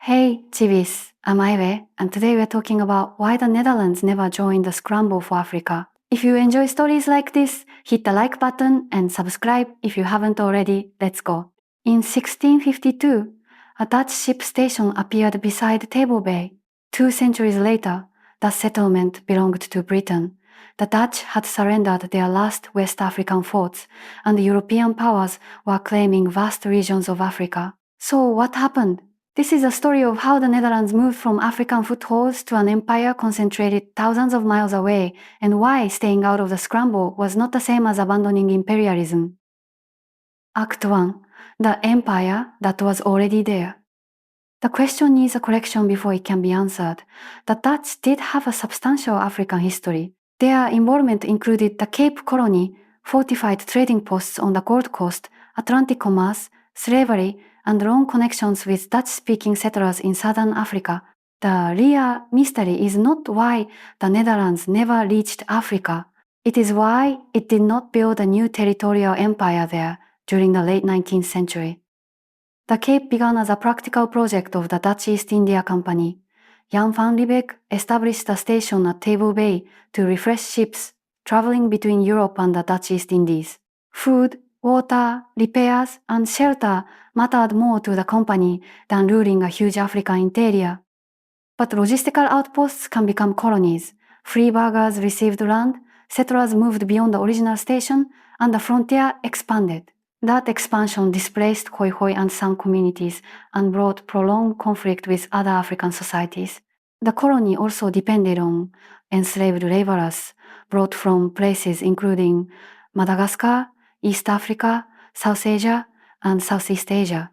Hey, Chivis, I'm Ive, and today we're talking about why the Netherlands never joined the Scramble for Africa. If you enjoy stories like this, hit the like button and subscribe if you haven't already. Let's go. In 1652, a Dutch ship station appeared beside Table Bay. 2 centuries later, the settlement belonged to Britain. The Dutch had surrendered their last West African forts, and European powers were claiming vast regions of Africa. So what happened? This is a story of how the Netherlands moved from African footholds to an empire concentrated thousands of miles away, and why staying out of the scramble was not the same as abandoning imperialism. Act 1. The empire that was already there. The question needs a correction before it can be answered. The Dutch did have a substantial African history. Their involvement included the Cape Colony, fortified trading posts on the Gold Coast, Atlantic commerce, slavery, and long connections with Dutch-speaking settlers in southern Africa. The real mystery is not why the Netherlands never reached Africa. It is why it did not build a new territorial empire there during the late 19th century. The Cape began as a practical project of the Dutch East India Company. Jan van Riebeck established a station at Table Bay to refresh ships traveling between Europe and the Dutch East Indies. Food, water, repairs, and shelter mattered more to the company than ruling a huge African interior. But logistical outposts can become colonies. Free burghers received land, settlers moved beyond the original station, and the frontier expanded. That expansion displaced Khoi and San communities and brought prolonged conflict with other African societies. The colony also depended on enslaved laborers brought from places including Madagascar, East Africa, South Asia, and Southeast Asia.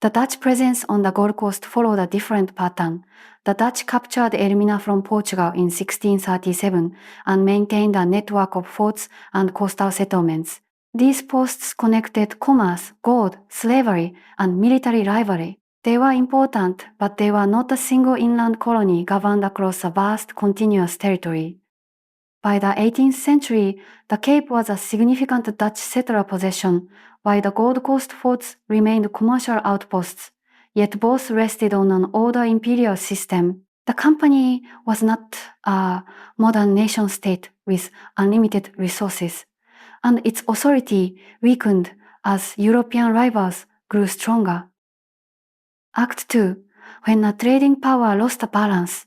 The Dutch presence on the Gold Coast followed a different pattern. The Dutch captured Elmina from Portugal in 1637 and maintained a network of forts and coastal settlements. These posts connected commerce, gold, slavery, and military rivalry. They were important, but they were not a single inland colony governed across a vast, continuous territory. By the 18th century, the Cape was a significant Dutch settler possession, while the Gold Coast forts remained commercial outposts, yet both rested on an older imperial system. The company was not a modern nation-state with unlimited resources, and its authority weakened as European rivals grew stronger. Act 2. When a trading power lost a balance.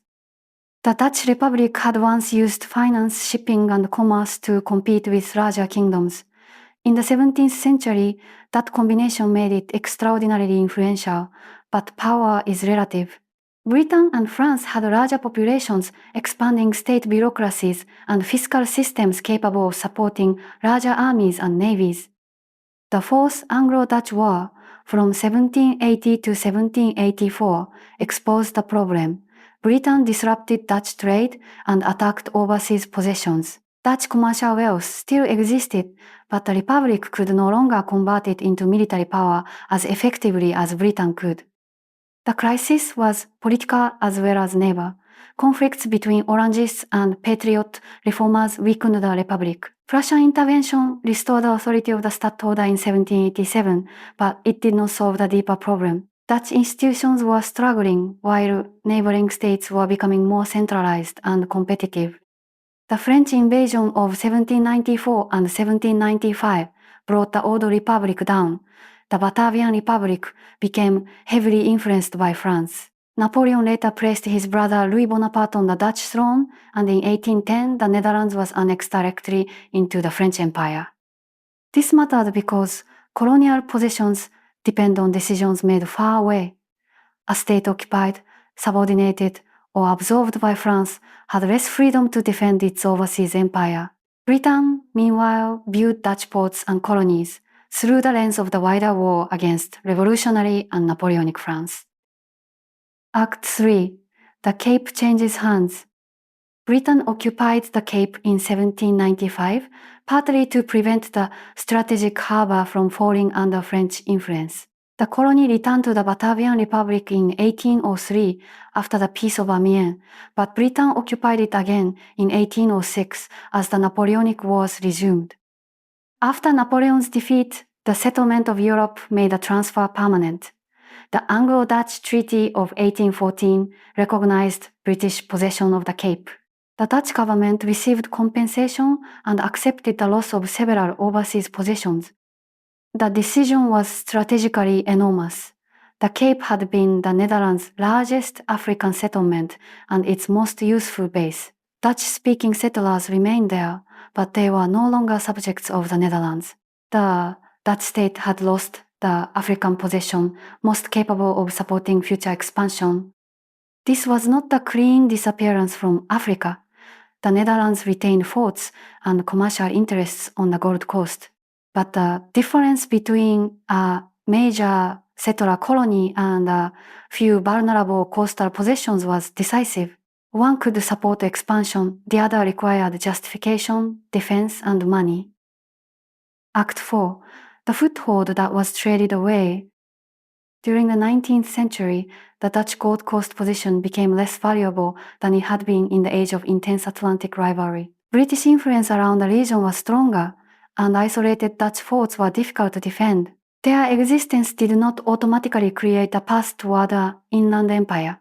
The Dutch Republic had once used finance, shipping, and commerce to compete with larger kingdoms. In the 17th century, that combination made it extraordinarily influential, but power is relative. Britain and France had larger populations, expanding state bureaucracies, and fiscal systems capable of supporting larger armies and navies. The Fourth Anglo-Dutch War, from 1780 to 1784, exposed the problem. Britain disrupted Dutch trade and attacked overseas possessions. Dutch commercial wealth still existed, but the Republic could no longer convert it into military power as effectively as Britain could. The crisis was political as well as naval. Conflicts between Orangists and Patriot reformers weakened the Republic. Prussian intervention restored the authority of the stadtholder in 1787, but it did not solve the deeper problem. Dutch institutions were struggling while neighboring states were becoming more centralized and competitive. The French invasion of 1794 and 1795 brought the old republic down. The Batavian Republic became heavily influenced by France. Napoleon later placed his brother Louis Bonaparte on the Dutch throne, and in 1810 the Netherlands was annexed directly into the French Empire. This mattered because colonial possessions depend on decisions made far away. A state occupied, subordinated, or absorbed by France had less freedom to defend its overseas empire. Britain, meanwhile, viewed Dutch ports and colonies through the lens of the wider war against revolutionary and Napoleonic France. Act 3. The Cape changes hands. Britain occupied the Cape in 1795, partly to prevent the strategic harbor from falling under French influence. The colony returned to the Batavian Republic in 1803 after the Peace of Amiens, but Britain occupied it again in 1806 as the Napoleonic Wars resumed. After Napoleon's defeat, the settlement of Europe made the transfer permanent. The Anglo-Dutch Treaty of 1814 recognized British possession of the Cape. The Dutch government received compensation and accepted the loss of several overseas possessions. The decision was strategically enormous. The Cape had been the Netherlands' largest African settlement and its most useful base. Dutch-speaking settlers remained there, but they were no longer subjects of the Netherlands. The Dutch state had lost the African possession most capable of supporting future expansion. This was not a clean disappearance from Africa. The Netherlands retained forts and commercial interests on the Gold Coast. But the difference between a major settler colony and a few vulnerable coastal possessions was decisive. One could support expansion, the other required justification, defense, and money. Act 4. The foothold that was traded away. During the 19th century, the Dutch Gold Coast position became less valuable than it had been in the age of intense Atlantic rivalry. British influence around the region was stronger, and isolated Dutch forts were difficult to defend. Their existence did not automatically create a path toward an inland empire.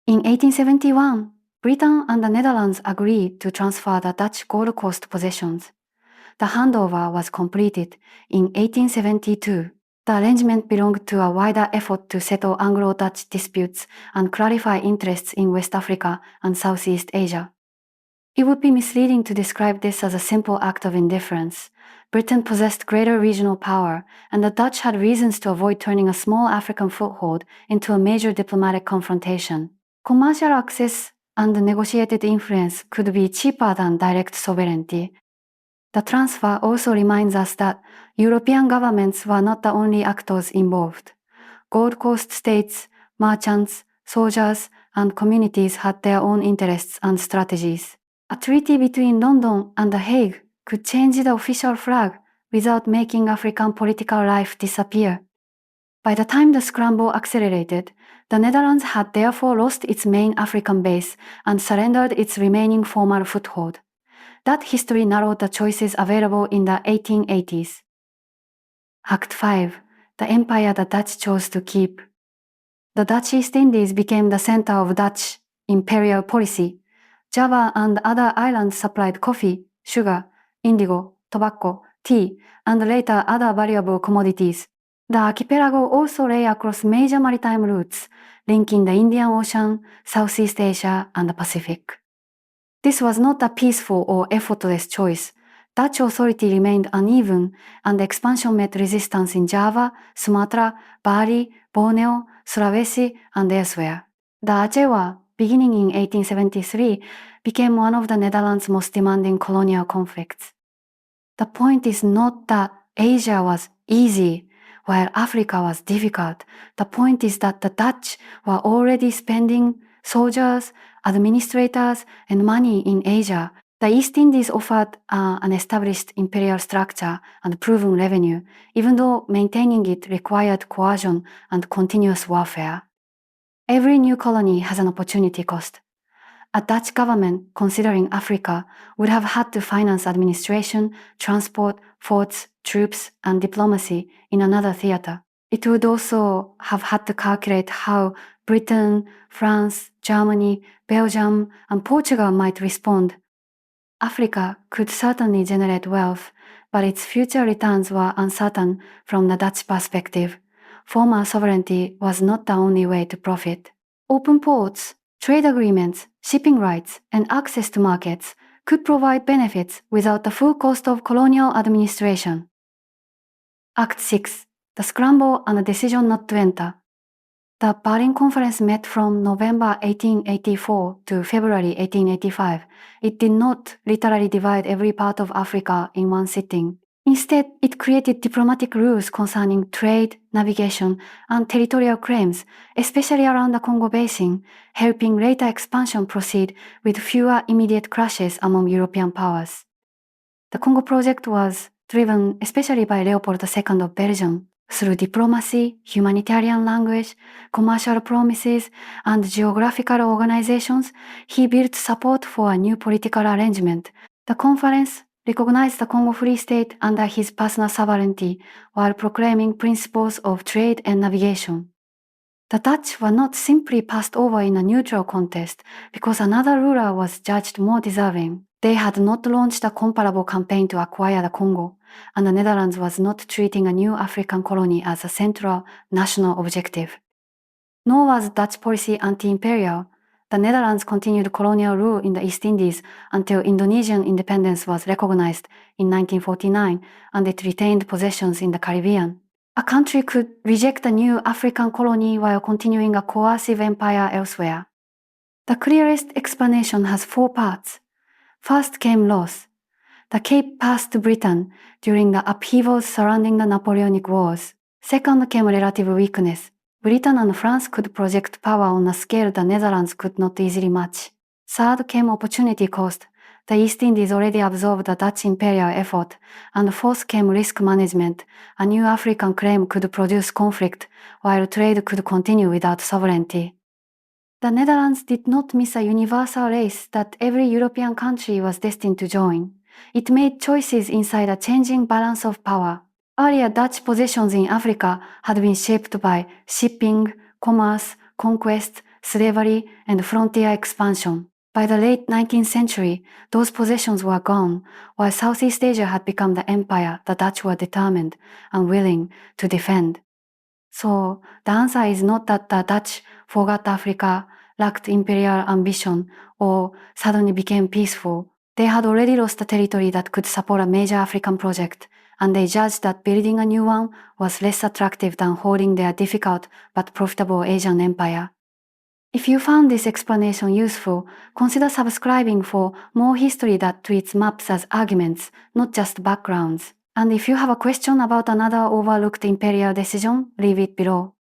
In 1871, Britain and the Netherlands agreed to transfer the Dutch Gold Coast possessions. The handover was completed in 1872. The arrangement belonged to a wider effort to settle Anglo-Dutch disputes and clarify interests in West Africa and Southeast Asia. It would be misleading to describe this as a simple act of indifference. Britain possessed greater regional power, and the Dutch had reasons to avoid turning a small African foothold into a major diplomatic confrontation. Commercial access and negotiated influence could be cheaper than direct sovereignty. The transfer also reminds us that European governments were not the only actors involved. Gold Coast states, merchants, soldiers, and communities had their own interests and strategies. A treaty between London and The Hague could change the official flag without making African political life disappear. By the time the scramble accelerated, the Netherlands had therefore lost its main African base and surrendered its remaining formal foothold. That history narrowed the choices available in the 1880s. Act 5. The empire the Dutch chose to keep. The Dutch East Indies became the center of Dutch imperial policy. Java and other islands supplied coffee, sugar, indigo, tobacco, tea, and later other valuable commodities. The archipelago also lay across major maritime routes, linking the Indian Ocean, Southeast Asia, and the Pacific. This was not a peaceful or effortless choice. Dutch authority remained uneven, and expansion met resistance in Java, Sumatra, Bali, Borneo, Sulawesi, and elsewhere. The Aceh War, beginning in 1873, became one of the Netherlands' most demanding colonial conflicts. The point is not that Asia was easy, while Africa was difficult. The point is that the Dutch were already spending soldiers, administrators, and money in Asia. The East Indies offered an established imperial structure and proven revenue, even though maintaining it required coercion and continuous warfare. Every new colony has an opportunity cost. A Dutch government considering Africa would have had to finance administration, transport, forts, troops, and diplomacy in another theater. It would also have had to calculate how Britain, France, Germany, Belgium, and Portugal might respond. Africa could certainly generate wealth, but its future returns were uncertain from the Dutch perspective. Former sovereignty was not the only way to profit. Open ports, trade agreements, shipping rights, and access to markets could provide benefits without the full cost of colonial administration. Act 6. The Scramble and the Decision Not to Enter. The Berlin Conference met from November 1884 to February 1885. It did not literally divide every part of Africa in one sitting. Instead, it created diplomatic rules concerning trade, navigation, and territorial claims, especially around the Congo Basin, helping later expansion proceed with fewer immediate clashes among European powers. The Congo Project was driven especially by Leopold II of Belgium. Through diplomacy, humanitarian language, commercial promises, and geographical organizations, he built support for a new political arrangement. The conference recognized the Congo Free State under his personal sovereignty while proclaiming principles of trade and navigation. The Dutch were not simply passed over in a neutral contest because another ruler was judged more deserving. They had not launched a comparable campaign to acquire the Congo, and the Netherlands was not treating a new African colony as a central national objective. Nor was Dutch policy anti-imperial. The Netherlands continued colonial rule in the East Indies until Indonesian independence was recognized in 1949, and it retained possessions in the Caribbean. A country could reject a new African colony while continuing a coercive empire elsewhere. The clearest explanation has 4 parts. First came loss. The Cape passed to Britain during the upheavals surrounding the Napoleonic Wars. Second came relative weakness. Britain and France could project power on a scale the Netherlands could not easily match. Third came opportunity cost. The East Indies already absorbed the Dutch imperial effort. And fourth came risk management. A new African claim could produce conflict, while trade could continue without sovereignty. The Netherlands did not miss a universal race that every European country was destined to join. It made choices inside a changing balance of power. Earlier Dutch possessions in Africa had been shaped by shipping, commerce, conquest, slavery, and frontier expansion. By the late 19th century, those possessions were gone, while Southeast Asia had become the empire the Dutch were determined and willing to defend. So, the answer is not that the Dutch forgot Africa, lacked imperial ambition, or suddenly became peaceful. They had already lost a territory that could support a major African project, and they judged that building a new one was less attractive than holding their difficult but profitable Asian empire. If you found this explanation useful, consider subscribing for more history that treats maps as arguments, not just backgrounds. And if you have a question about another overlooked imperial decision, leave it below.